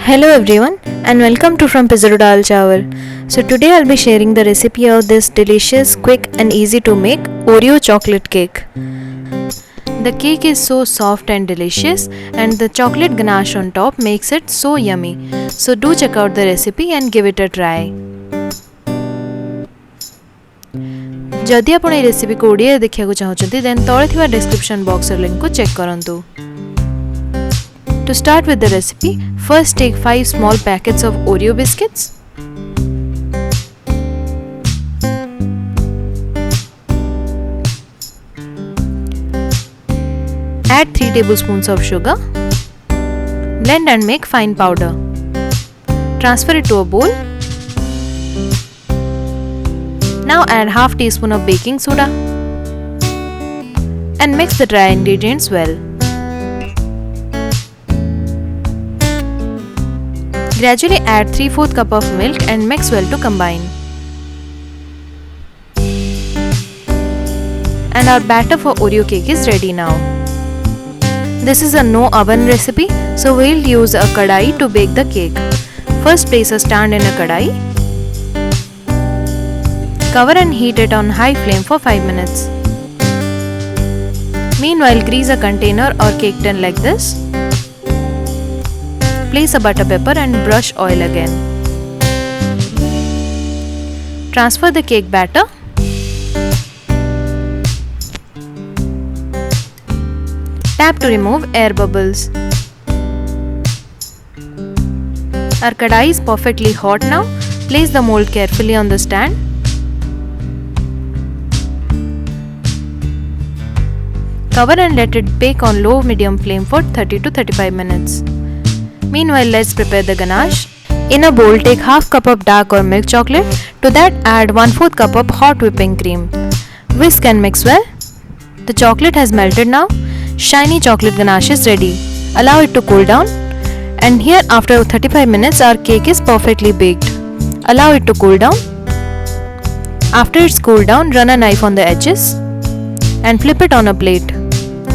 Hello everyone and welcome to frompizzatodalchawal. So today I'll be sharing the recipe of this delicious, quick and easy to make Oreo chocolate cake. The cake is so soft and delicious and the chocolate ganache on top makes it so yummy. So do check out the recipe and give it a try. जदि आपण ए recipe को ओडिया देखिया चाहते then तळे थिबा description box link को check करंतु. To start with the recipe, first take 5 small packets of Oreo biscuits. Add 3 tablespoons of sugar. Blend and make fine powder. Transfer it to a bowl. Now add half teaspoon of baking soda and mix the dry ingredients well. Gradually add 3/4 cup of milk and mix well to combine. And our batter for Oreo cake is ready now. This is a no oven recipe, so we'll use a kadai to bake the cake. First place a stand in a kadai. Cover and heat it on high flame for 5 minutes. Meanwhile, grease a container or cake tin like this. Place a butter paper and brush oil again. Transfer the cake batter. Tap to remove air bubbles. Our kadai is perfectly hot now. Place the mold carefully on the stand. Cover and let it bake on low-medium flame for 30 to 35 minutes. Meanwhile, let's prepare the ganache. In a bowl, take half cup of dark or milk chocolate. To that, add 1/4 cup of hot whipping cream. Whisk and mix well. The chocolate has melted now. Shiny chocolate ganache is ready. Allow it to cool down. And here, after 35 minutes, our cake is perfectly baked. Allow it to cool down. After it's cooled down, run a knife on the edges and flip it on a plate.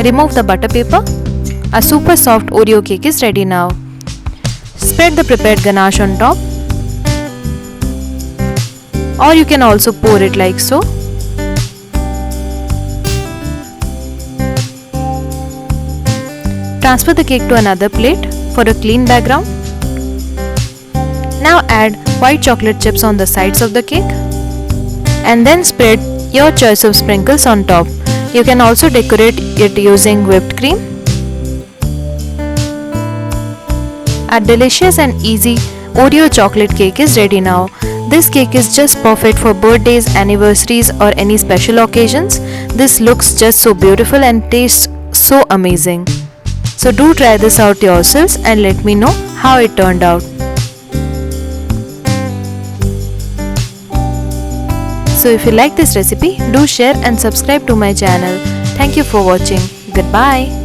Remove the butter paper. A super soft Oreo cake is ready now. Spread the prepared ganache on top, or you can also pour it like so. Transfer the cake to another plate for a clean background. Now add white chocolate chips on the sides of the cake and then spread your choice of sprinkles on top. You can also decorate it using whipped cream. Our delicious and easy Oreo chocolate cake is ready now. This cake is just perfect for birthdays, anniversaries or any special occasions. This looks just so beautiful and tastes so amazing. So do try this out yourselves and let me know how it turned out. So if you like this recipe, do share and subscribe to my channel. Thank you for watching. Goodbye.